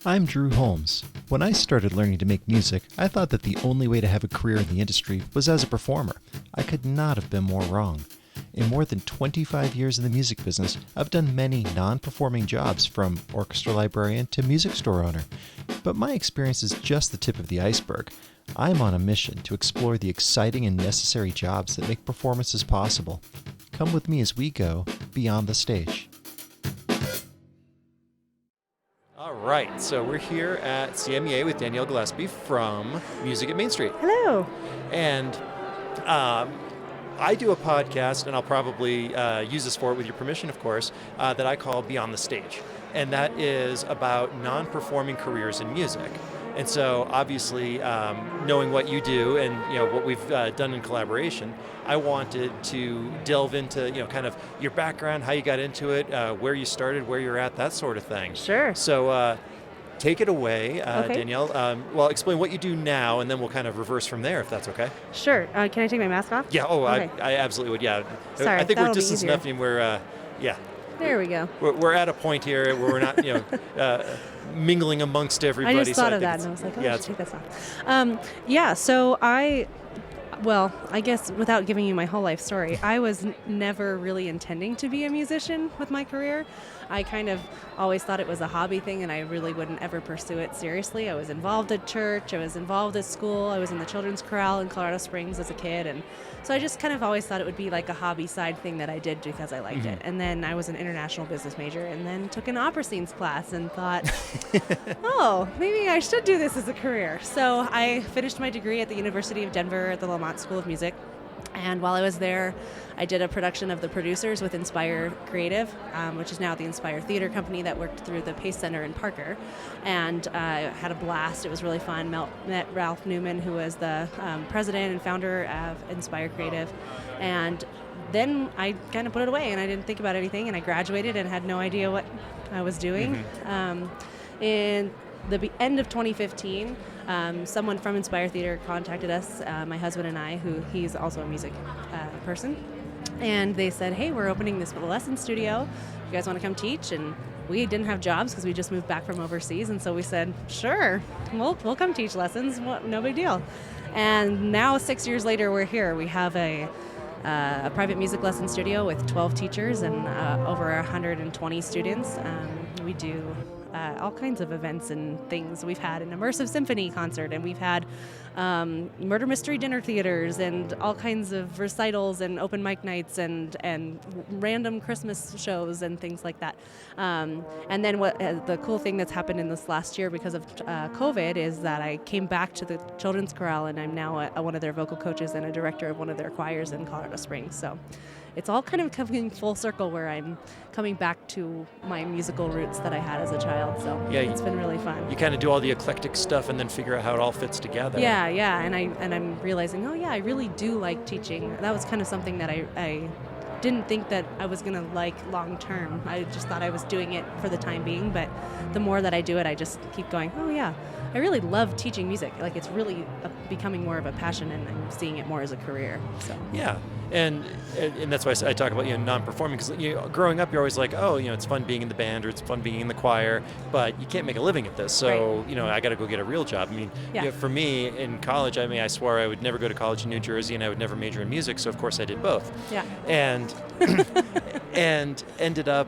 I'm Drew Holmes. When I started learning to make music, I thought that the only way to have a career in the industry was as a performer. I could not have been more wrong. In more than 25 years in the music business, I've done many non-performing jobs, from orchestra librarian to music store owner. But my experience is just the tip of the iceberg. I'm on a mission to explore the exciting and necessary jobs that make performances possible. Come with me as we go beyond the stage. All right, so we're here at CMEA with Danielle Gillespie from Music at Mainstreet. Hello. And I do a podcast, and I'll probably use this for it with your permission, of course, that I call Beyond the Stage. And that is about non-performing careers in music. And so obviously, knowing what you do and what we've done in collaboration, I wanted to delve into kind of your background, how you got into it, where you started, where you're at, that sort of thing. Sure. So take it away, Okay. Danielle. Well, explain what you do now, and then we'll kind of reverse from there, if that's okay. Sure. Can I take my mask off? Yeah. Oh, Okay. I absolutely would. Yeah. Sorry, I think we're that'll be distance easier. enough, and we're There we go. we're at a point here where we're not mingling amongst everybody. I just so thought of think that and I was like, oh, yeah, I should take this off. So I guess without giving you my whole life story, I was never really intending to be a musician with my career. I kind of always thought it was a hobby thing, and I really wouldn't ever pursue it seriously. I was involved at church, I was involved at school, I was in the children's chorale in Colorado Springs as a kid, and so I just kind of always thought it would be like a hobby side thing that I did because I liked it. And then I was an international business major, and then took an opera scenes class and thought, oh, maybe I should do this as a career. So I finished my degree at the University of Denver at the Lamont School of Music. And while I was there, I did a production of The Producers with Inspire Creative, which is now the Inspire Theater Company that worked through the Pace Center in Parker. And had a blast. It was really fun. Met Ralph Newman, who was the president and founder of Inspire Creative. And then I kind of put it away, and I didn't think about anything, and I graduated and had no idea what I was doing. In the end of 2015, someone from Inspire Theater contacted us, my husband and I, who he's also a music person, and they said, hey, we're opening this lesson studio. You guys want to come teach? And we didn't have jobs because we just moved back from overseas, and so we said, sure, we'll come teach lessons, no big deal. And now 6 years later, we're here. We have a private music lesson studio with 12 teachers and over 120 students. We do all kinds of events and things. We've had an immersive symphony concert, and we've had murder mystery dinner theaters and all kinds of recitals and open mic nights and random Christmas shows and things like that. And then what the cool thing that's happened in this last year because of COVID is that I came back to the children's chorale, and I'm now one of their vocal coaches and a director of one of their choirs in Colorado Springs. So it's all kind of coming full circle where I'm coming back to my musical roots that I had as a child. So Yeah, it's been really fun. You kind of do all the eclectic stuff and then figure out how it all fits together. Yeah, and I'm realizing, I really do like teaching. That was kind of something that I didn't think that I was gonna like long term. I just thought I was doing it for the time being, but the more that I do it, I just keep going, I really love teaching music. Like, it's really becoming more of a passion, and I'm seeing it more as a career. So Yeah, and that's why I talk about non-performing, because growing up you're always like, it's fun being in the band or it's fun being in the choir, but you can't make a living at this. So Right. I got to go get a real job. I mean, Yeah. for me in college, I swore I would never go to college in New Jersey, and I would never major in music. So of course I did both. Yeah. And and ended up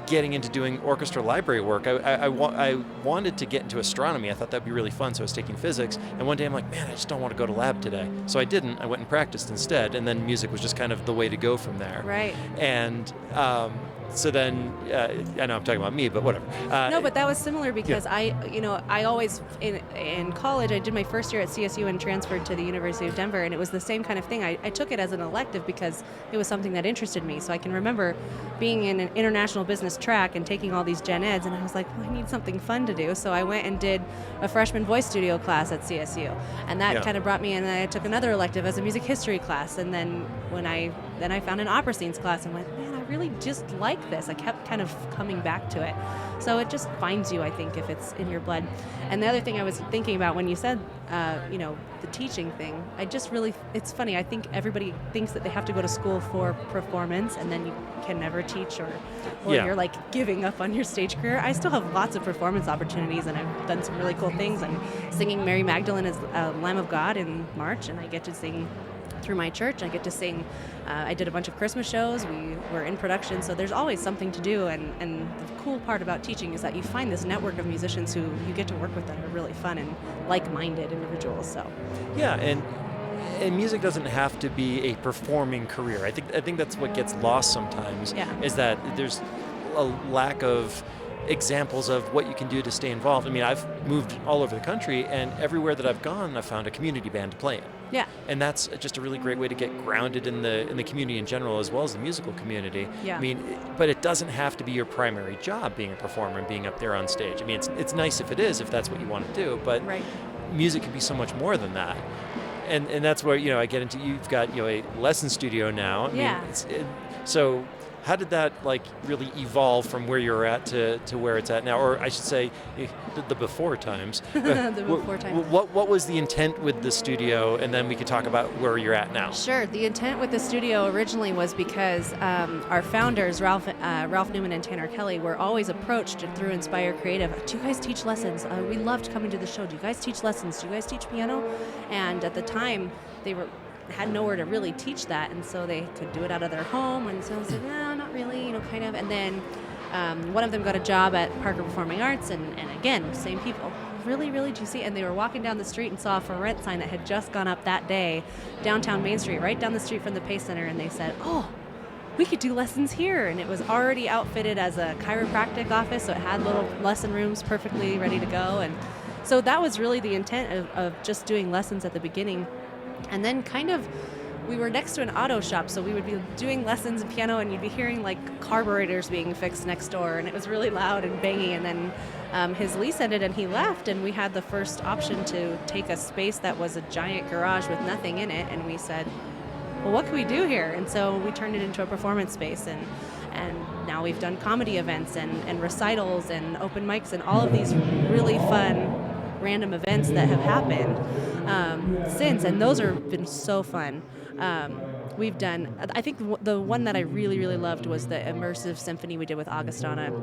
getting into doing orchestra library work. I wanted to get into astronomy. I thought that'd be really fun, so I was taking physics. And one day I'm like, man, I just don't want to go to lab today. So I didn't. I went and practiced instead. And then music was just kind of the way to go from there. Right. And so then, I know I'm talking about me, but whatever. No, but that was similar because I always, in college, I did my first year at CSU and transferred to the University of Denver, and it was the same kind of thing. I took it as an elective because it was something that interested me. So I can remember being in an international business track and taking all these gen eds, and I was like, I need something fun to do. So I went and did a freshman voice studio class at CSU, and that kind of brought me in, and I took another elective as a music history class, and then when I found an opera scenes class and went, man, I really just like this. I kept kind of coming back to it. So it just finds you, I think, if it's in your blood. And the other thing I was thinking about when you said, the teaching thing, it's funny. I think everybody thinks that they have to go to school for performance and then you can never teach or you're like giving up on your stage career. I still have lots of performance opportunities and I've done some really cool things. I'm singing Mary Magdalene as Lamb of God in March, and I get to sing through my church. I get to sing. I did a bunch of Christmas shows. We were in production, so there's always something to do. And the cool part about teaching is that you find this network of musicians who you get to work with that are really fun and like-minded individuals. So yeah, and music doesn't have to be a performing career. I think that's what gets lost sometimes. Is that there's a lack of examples of what you can do to stay involved. I mean, I've moved all over the country, and everywhere that I've gone, I've found a community band to play in. Yeah. And that's just a really great way to get grounded in the community in general, as well as the musical community. Yeah. I mean, but it doesn't have to be your primary job, being a performer and being up there on stage. I mean, it's nice if it is, if that's what you want to do, but music can be so much more than that. And that's where, I get into, you've got, a lesson studio now. I mean, so how did that really evolve from where you're at to where it's at now? Or I should say, the before times. The before times. What was the intent with the studio? And then we could talk about where you're at now. Sure. The intent with the studio originally was because our founders, Ralph Newman and Tanner Kelly, were always approached through Inspire Creative. Do you guys teach lessons? We loved coming to the show. Do you guys teach lessons? Do you guys teach piano? And at the time, they had nowhere to really teach that, and so they could do it out of their home, and so I said, no, not really, kind of. And then one of them got a job at Parker Performing Arts, and again, same people, really, really juicy, and they were walking down the street and saw a for rent sign that had just gone up that day, downtown Mainstreet, right down the street from the Pace Center, and they said, oh, we could do lessons here. And it was already outfitted as a chiropractic office, so it had little lesson rooms perfectly ready to go, and so that was really the intent of just doing lessons at the beginning. And then we were next to an auto shop, so we would be doing lessons in piano, and you'd be hearing carburetors being fixed next door, and it was really loud and bangy. And then his lease ended and he left, and we had the first option to take a space that was a giant garage with nothing in it, and we said, well, what can we do here? And so we turned it into a performance space, and now we've done comedy events and recitals and open mics and all of these really fun random events that have happened since, and those have been so fun. We've done, I think the one that I really, really loved was the immersive symphony we did with Augustana,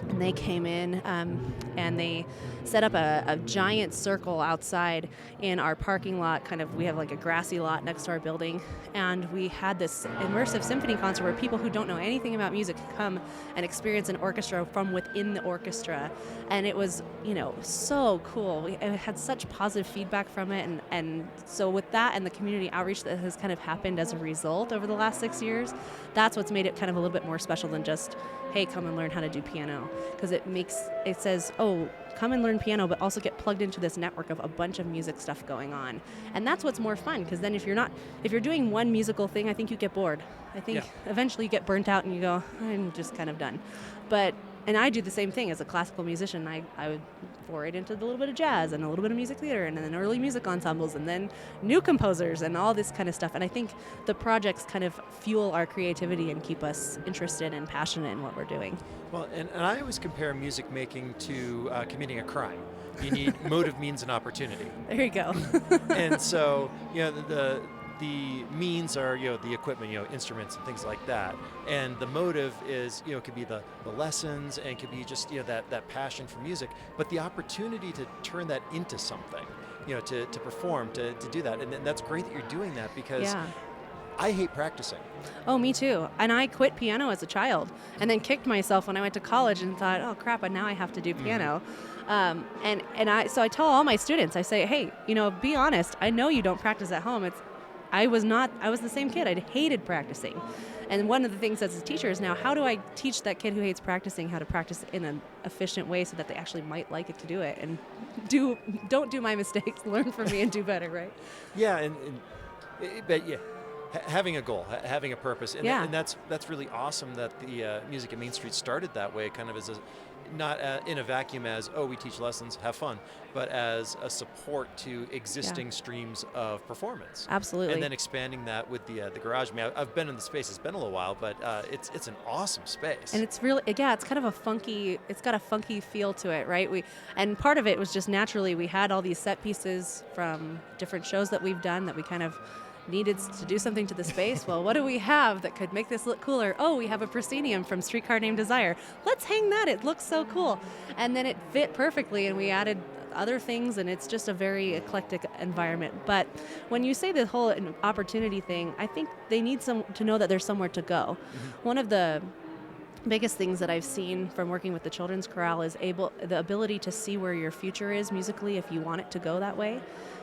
and they came in and they set up a giant circle outside in our parking lot. We have a grassy lot next to our building, and we had this immersive symphony concert where people who don't know anything about music could come and experience an orchestra from within the orchestra, and it was so cool. We had such positive feedback from it, and so with that and the community outreach that has kind of happened as a result over the last 6 years, that's what's made it kind of a little bit more special than just, hey, come and learn how to do piano, because it says, oh, come and learn piano, but also get plugged into this network of a bunch of music stuff going on. And that's what's more fun, because then if you're doing one musical thing, I think you get bored. I think eventually you get burnt out and you go, I'm just kind of done. And I do the same thing as a classical musician. I would forayed into a little bit of jazz and a little bit of music theater and then early music ensembles and then new composers and all this kind of stuff. And I think the projects kind of fuel our creativity and keep us interested and passionate in what we're doing. Well, and I always compare music making to committing a crime. You need motive, means, and opportunity. There you go. And so, the means are, the equipment, instruments and things like that. And the motive is, could be the lessons and could be just, that passion for music. But the opportunity to turn that into something, to perform, to do that. And that's great that you're doing that, because I hate practicing. Oh, me too. And I quit piano as a child and then kicked myself when I went to college and thought, oh crap, and now I have to do piano. So I tell all my students, I say, hey, be honest. I know you don't practice at home. I was the same kid. I hated practicing. And one of the things as a teacher is now, how do I teach that kid who hates practicing how to practice in an efficient way so that they actually might like it to do it and don't do my mistakes, learn from me and do better, right? Yeah, but having a goal, having a purpose, and, Yeah. and that's really awesome that the music at Mainstreet started that way, kind of as a not in a vacuum as, oh, we teach lessons, have fun, but as a support to existing streams of performance. Absolutely. And then expanding that with the garage. I mean, I've been in the space, it's been a little while, but it's an awesome space. And it's really, yeah, it's kind of it's got a funky feel to it, right? And part of it was just naturally, we had all these set pieces from different shows that we've done that we kind of needed to do something to the space. Well, what do we have that could make this look cooler? Oh, we have a proscenium from Streetcar Named Desire. Let's hang that. It looks so cool. And then it fit perfectly, and we added other things, and it's just a very eclectic environment. But when you say the whole opportunity thing, I think they need to know that there's somewhere to go. Mm-hmm. One of the biggest things that I've seen from working with the children's chorale is the ability to see where your future is musically if you want it to go that way.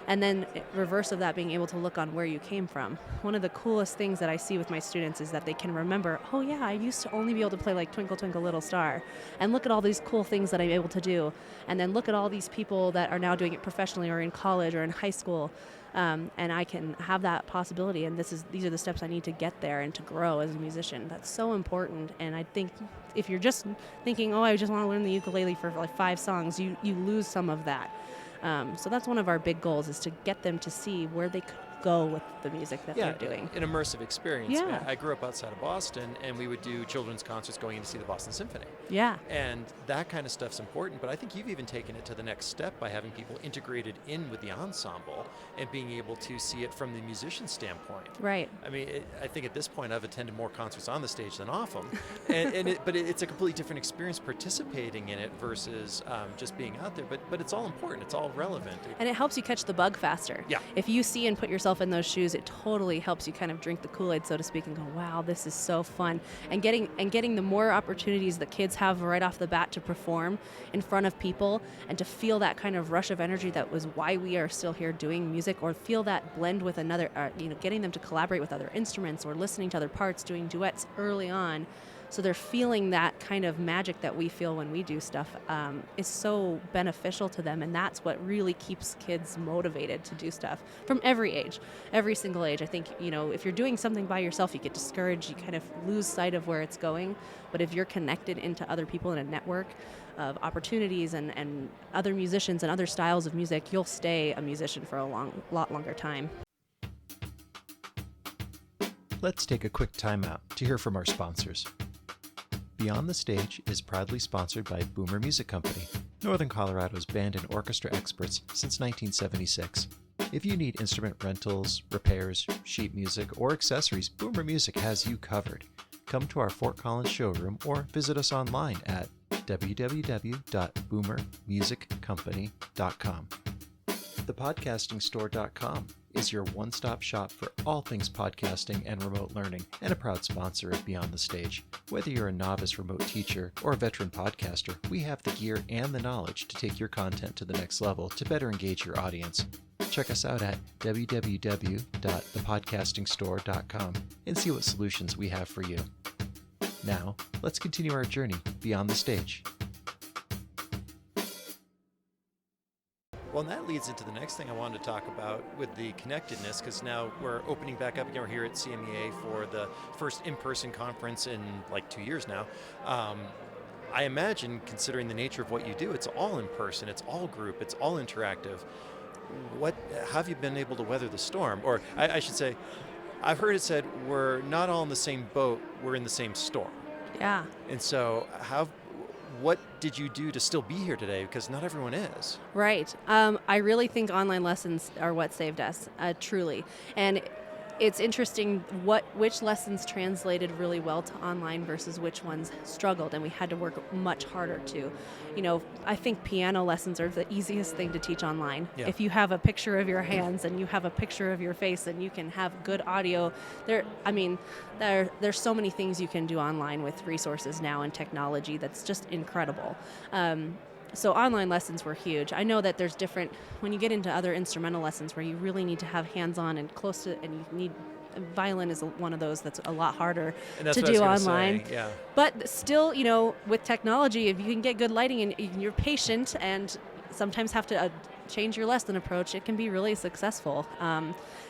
And then reverse of that, being able to look on where you came from. One of the coolest things that I see with my students is that they can remember, oh yeah, I used to only be able to play like Twinkle Twinkle Little Star. And look at all these cool things that I'm able to do. And then look at all these people that are now doing it professionally or in college or in high school. And I can have that possibility, and these are the steps I need to get there and to grow as a musician. That's so important. And I think if you're just thinking, oh, I just want to learn the ukulele for like 5 songs, you lose some of that. So that's one of our big goals, is to get them to see where they could go with the music that they're doing. An immersive experience. Yeah. I grew up outside of Boston, and we would do children's concerts going in to see the Boston Symphony. Yeah. And that kind of stuff's important, but I think you've even taken it to the next step by having people integrated in with the ensemble and being able to see it from the musician standpoint. Right. I mean, I think at this point I've attended more concerts on the stage than off them, but it's a completely different experience participating in it versus just being out there. But it's all important. It's all relevant. And it helps you catch the bug faster. Yeah. If you see and put yourself in those shoes, it totally helps you kind of drink the Kool-Aid, so to speak, and go, wow, this is so fun. And getting the more opportunities that kids have right off the bat to perform in front of people and to feel that kind of rush of energy that was why we are still here doing music, or feel that blend with another, getting them to collaborate with other instruments or listening to other parts, doing duets early on. So they're feeling that kind of magic that we feel when we do stuff is so beneficial to them, and that's what really keeps kids motivated to do stuff from every age, every single age. I think, if you're doing something by yourself, you get discouraged, you kind of lose sight of where it's going. But if you're connected into other people in a network of opportunities and other musicians and other styles of music, you'll stay a musician for a lot longer time. Let's take a quick timeout to hear from our sponsors. Beyond the Stage is proudly sponsored by Boomer Music Company, Northern Colorado's band and orchestra experts since 1976. If you need instrument rentals, repairs, sheet music, or accessories, Boomer Music has you covered. Come to our Fort Collins showroom or visit us online at www.boomermusiccompany.com. ThePodcastingStore.com is your one-stop shop for all things podcasting and remote learning, and a proud sponsor of Beyond the Stage. Whether you're a novice remote teacher or a veteran podcaster, we have the gear and the knowledge to take your content to the next level to better engage your audience. Check us out at www.thepodcastingstore.com and see what solutions we have for you. Now, let's continue our journey beyond the stage. Well, and that leads into the next thing I wanted to talk about with the connectedness, because now we're opening back up again. We're here at CMEA for the first in-person conference in like 2 years now. I imagine, considering the nature of what you do, it's all in person, it's all group, it's all interactive. How have you been able to weather the storm? Or I should say, I've heard it said, we're not all in the same boat, we're in the same storm. Yeah. And so what did you do to still be here today? Because not everyone is. Right. I really think online lessons are what saved us, truly. And it's interesting which lessons translated really well to online versus which ones struggled, and we had to work much harder to. I think piano lessons are the easiest thing to teach online. Yeah. If you have a picture of your hands and you have a picture of your face and you can have good audio, there's so many things you can do online with resources now and technology that's just incredible. So online lessons were huge. I know that there's when you get into other instrumental lessons where you really need to have hands-on and close to, and you need, violin is one of those that's a lot harder to do online. Say, yeah. But still, with technology, if you can get good lighting and you're patient and sometimes have to change your lesson approach, it can be really successful.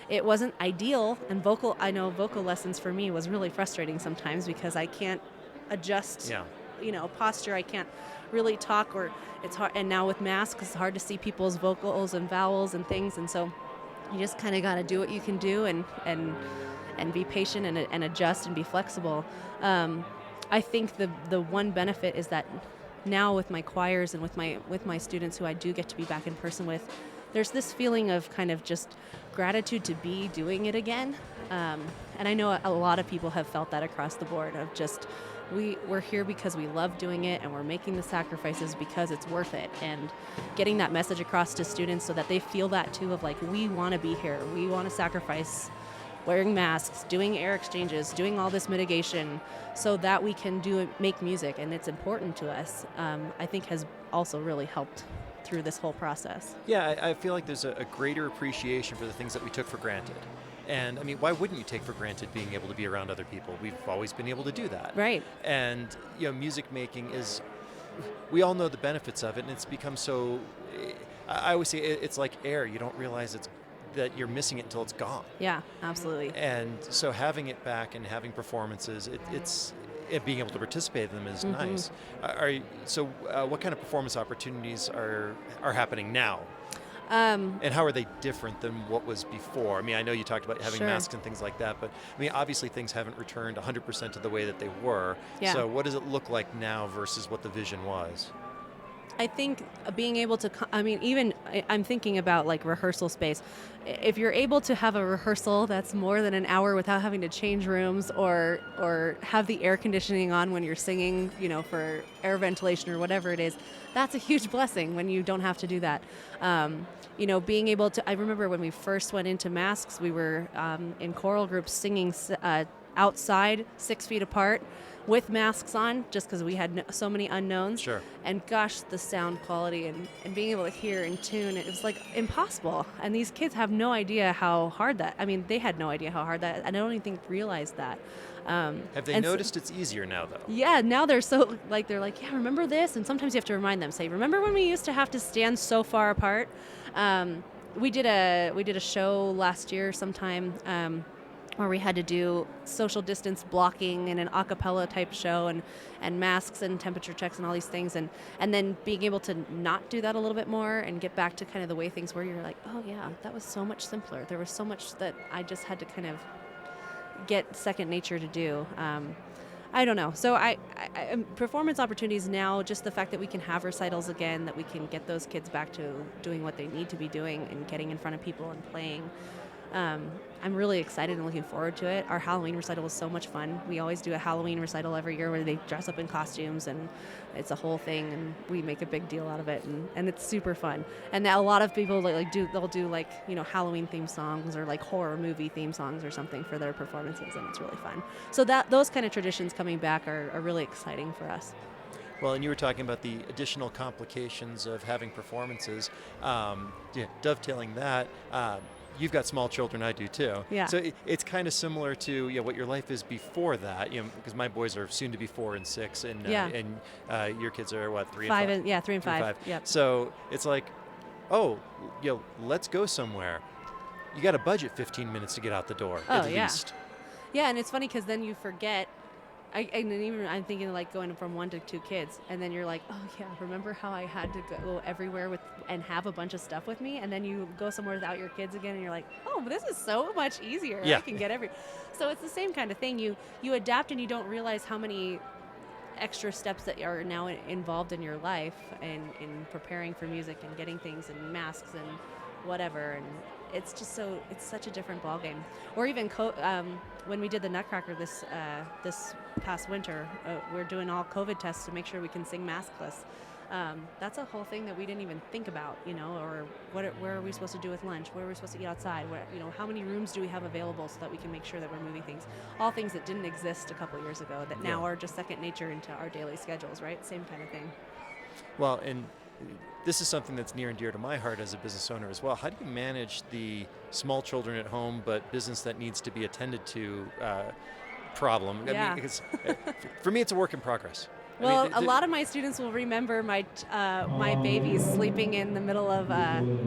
It wasn't ideal, and I know vocal lessons for me was really frustrating sometimes because I can't adjust, posture. I can't really talk, or it's hard. And now with masks, it's hard to see people's vocals and vowels and things, and so you just kind of got to do what you can do and be patient and adjust and be flexible. I think the one benefit is that now with my choirs and with my students who I do get to be back in person with, there's this feeling of kind of just gratitude to be doing it again. And I know a lot of people have felt that across the board of just we're here because we love doing it, and we're making the sacrifices because it's worth it, and getting that message across to students so that they feel that too, of like, we want to be here, we want to sacrifice wearing masks, doing air exchanges, doing all this mitigation so that we can make music, and it's important to us. I think has also really helped through this whole process. Yeah, I feel like there's a greater appreciation for the things that we took for granted. And I mean, why wouldn't you take for granted being able to be around other people? We've always been able to do that. Right. And, music making we all know the benefits of it, and it's become so, I always say it's like air. You don't realize that you're missing it until it's gone. Yeah, absolutely. And so having it back and having performances, being able to participate in them is nice. What kind of performance opportunities are happening now? And how are they different than what was before? I mean, I know you talked about having masks and things like that, but I mean, obviously things haven't returned 100% to the way that they were. Yeah. So what does it look like now versus what the vision was? I think being able to, I'm thinking about like rehearsal space. If you're able to have a rehearsal that's more than an hour without having to change rooms or have the air conditioning on when you're singing, for air ventilation or whatever it is, that's a huge blessing when you don't have to do that. Being able to, I remember when we first went into masks, we were in choral groups singing outside 6 feet apart with masks on, just because we had so many unknowns. Sure. And gosh, the sound quality and being able to hear and tune, it was like impossible. And these kids have no idea how hard they had no idea how hard that, and I don't even realized that. Have they noticed it's easier now, though? Yeah, now they're like, yeah, remember this? And sometimes you have to remind them, say, remember when we used to have to stand so far apart? We did a show last year sometime, where we had to do social distance blocking and an a cappella type show and masks and temperature checks and all these things, and then being able to not do that a little bit more and get back to kind of the way things were. You're like, oh yeah, that was so much simpler. There was so much that I just had to kind of get second nature to do. I don't know. So I performance opportunities now, just the fact that we can have recitals again, that we can get those kids back to doing what they need to be doing and getting in front of people and playing. I'm really excited and looking forward to it. Our Halloween recital was so much fun. We always do a Halloween recital every year where they dress up in costumes, and it's a whole thing, and we make a big deal out of it, and it's super fun. And a lot of people they'll do Halloween theme songs or like horror movie theme songs or something for their performances, and it's really fun. So those kind of traditions coming back are really exciting for us. Well, and you were talking about the additional complications of having performances. Dovetailing that, you've got small children, I do too. Yeah. So it's kind of similar to what your life is before that. Because my boys are soon to be 4 and 6, and your kids are what, 3 and 5? 3 and 5. Yep. So it's like, let's go somewhere. You got to budget 15 minutes to get out the door at least. Yeah, and it's funny because then you forget. I'm thinking like going from 1 to 2 kids, and then you're like, oh yeah, remember how I had to go everywhere and have a bunch of stuff with me, and then you go somewhere without your kids again, and you're like, oh, this is so much easier. Yeah. I can get So it's the same kind of thing. You adapt, and you don't realize how many extra steps that are now involved in your life and in preparing for music and getting things and masks and whatever, and it's just it's such a different ballgame. Or even when we did the Nutcracker this past winter, we're doing all COVID tests to make sure we can sing maskless. That's a whole thing that we didn't even think about, or where are we supposed to do with lunch? Where are we supposed to eat outside? How many rooms do we have available so that we can make sure that we're moving things? All things that didn't exist a couple years ago that now are just second nature into our daily schedules, right? Same kind of thing. Well, and this is something that's near and dear to my heart as a business owner as well. How do you manage the small children at home, but business that needs to be attended to problem? Yeah. I mean, for me, it's a work in progress. Well, a lot of my students will remember my babies sleeping in the middle of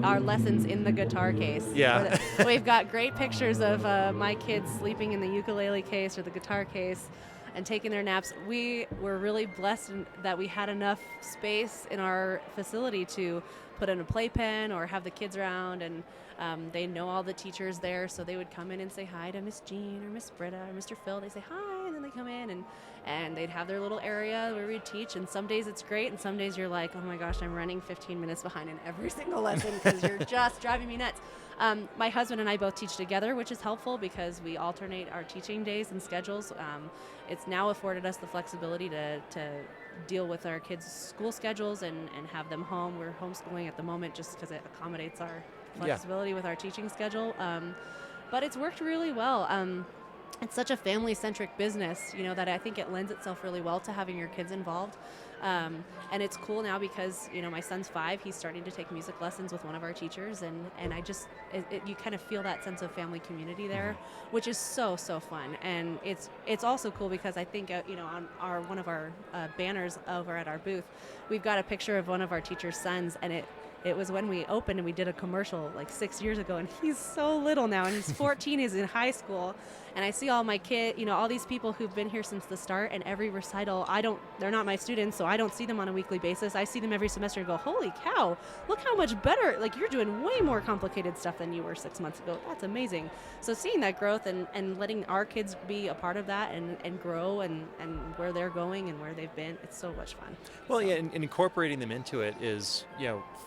our lessons in the guitar case. Yeah. We've got great pictures of my kids sleeping in the ukulele case or the guitar case and taking their naps. We were really blessed that we had enough space in our facility to put in a playpen or have the kids around, and they know all the teachers there, so they would come in and say hi to Miss Jean or Miss Britta or Mr. Phil. They say hi, and then they come in and they'd have their little area where we'd teach, and some days it's great, and some days you're like, oh my gosh, I'm running 15 minutes behind in every single lesson because you're just driving me nuts. My husband and I both teach together, which is helpful because we alternate our teaching days and schedules. It's now afforded us the flexibility to deal with our kids' school schedules and have them home. We're homeschooling at the moment just because it accommodates our flexibility with our teaching schedule. But it's worked really well. It's such a family-centric business, that I think it lends itself really well to having your kids involved. And it's cool now because, my son's 5. He's starting to take music lessons with one of our teachers. And I just, you kind of feel that sense of family community there, which is so, so fun. And it's also cool because I think, on one of our banners over at our booth, we've got a picture of one of our teacher's sons, and it was when we opened and we did a commercial like 6 years ago, and he's so little now, and he's 14, he's in high school, and I see all my all these people who've been here since the start, and every recital, they're not my students, so I don't see them on a weekly basis. I see them every semester and go, holy cow, look how much better, like you're doing way more complicated stuff than you were 6 months ago. That's amazing. So seeing that growth and letting our kids be a part of that and grow and where they're going and where they've been, it's so much fun. Well, yeah, and incorporating them into it is,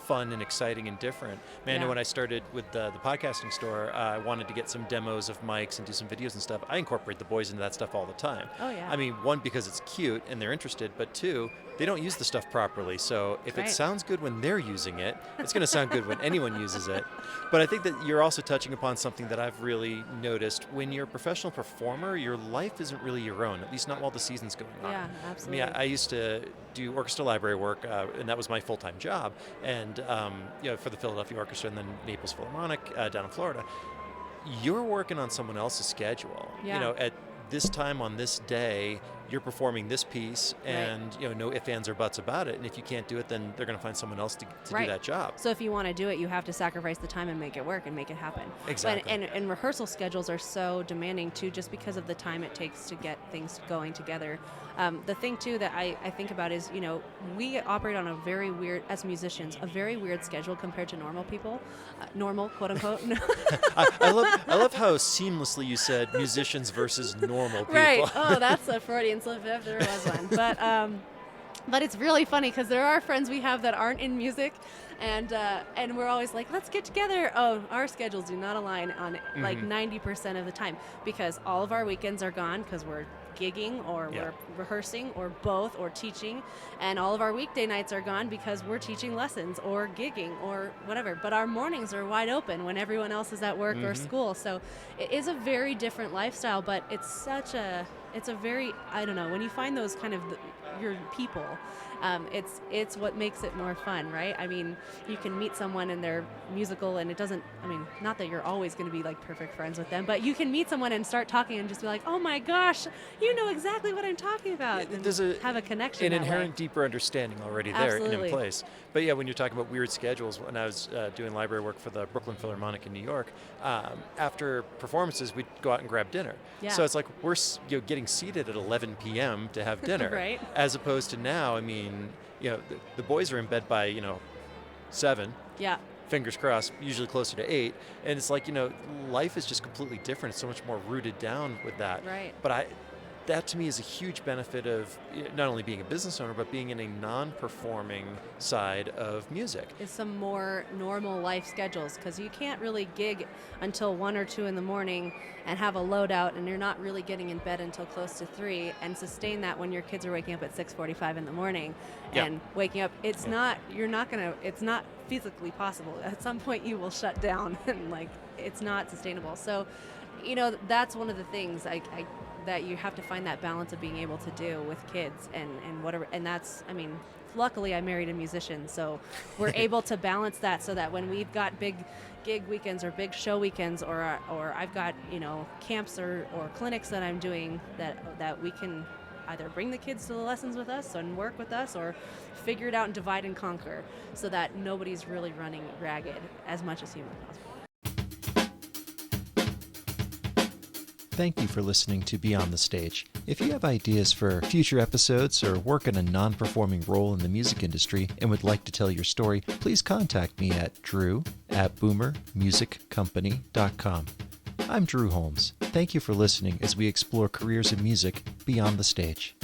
fun and exciting and different. I know when I started with the podcasting store, I wanted to get some demos of mics and do some videos and stuff. I incorporate the boys into that stuff all the time. Oh, yeah. I mean, one, because it's cute and they're interested, but two, they don't use the stuff properly. So if it sounds good when they're using it, it's going to sound good when anyone uses it. But I think that you're also touching upon something that I've really noticed. When you're a professional performer, your life isn't really your own, at least not while the season's going on. Yeah, absolutely. I used to do orchestra library work, and that was my full-time job. And for the Philadelphia Orchestra and then Naples Philharmonic down in Florida. You're working on someone else's schedule. Yeah. At this time on this day, you're performing this piece, and no ifs, ands, or buts about it. And if you can't do it, then they're going to find someone else to do that job. So if you want to do it, you have to sacrifice the time and make it work and make it happen. Exactly. And rehearsal schedules are so demanding too, just because of the time it takes to get things going together. The thing too that I think about is, we operate on a very weird, as musicians, a very weird schedule compared to normal people, normal, quote unquote. I love how seamlessly you said musicians versus normal people. Right. Oh, that's a Freudian slip if there was one. But it's really funny because there are friends we have that aren't in music, and we're always like, let's get together. Oh, our schedules do not align on like 90% of the time because all of our weekends are gone because we're gigging or we're rehearsing or both or teaching, and all of our weekday nights are gone because we're teaching lessons or gigging or whatever. But our mornings are wide open when everyone else is at work or school. So it is a very different lifestyle, but it's a very, I don't know, when you find those kind of your people, it's what makes it more fun, right? I mean, you can meet someone and they're musical, and it doesn't, I mean, not that you're always going to be like perfect friends with them, but you can meet someone and start talking and just be like, oh my gosh, you know exactly what I'm talking about. There's have a connection. An inherent deeper understanding already there and in place. But yeah, when you're talking about weird schedules, when I was doing library work for the Brooklyn Philharmonic in New York, after performances, we'd go out and grab dinner. Yeah. So it's like we're getting seated at 11 p.m. to have dinner. Right. As opposed to now, I mean, the boys are in bed by, 7. Yeah. Fingers crossed, usually closer to 8. And it's like, life is just completely different. It's so much more rooted down with that. Right. But that to me is a huge benefit of not only being a business owner, but being in a non-performing side of music. Is some more normal life schedules, because you can't really gig until 1 or 2 in the morning and have a loadout, and you're not really getting in bed until close to 3, and sustain that when your kids are waking up at 6:45 in the morning and waking up. It's not physically possible. At some point you will shut down and it's not sustainable. So, that's one of the things that you have to find that balance of being able to do with kids and whatever. And that's, I mean, luckily I married a musician, so we're able to balance that so that when we've got big gig weekends or big show weekends or I've got, camps or clinics that I'm doing that we can either bring the kids to the lessons with us and work with us, or figure it out and divide and conquer, so that nobody's really running ragged as much as humanly possible. Thank you for listening to Beyond the Stage. If you have ideas for future episodes or work in a non-performing role in the music industry and would like to tell your story, please contact me at drew@boomermusiccompany.com. I'm Drew Holmes. Thank you for listening as we explore careers in music beyond the stage.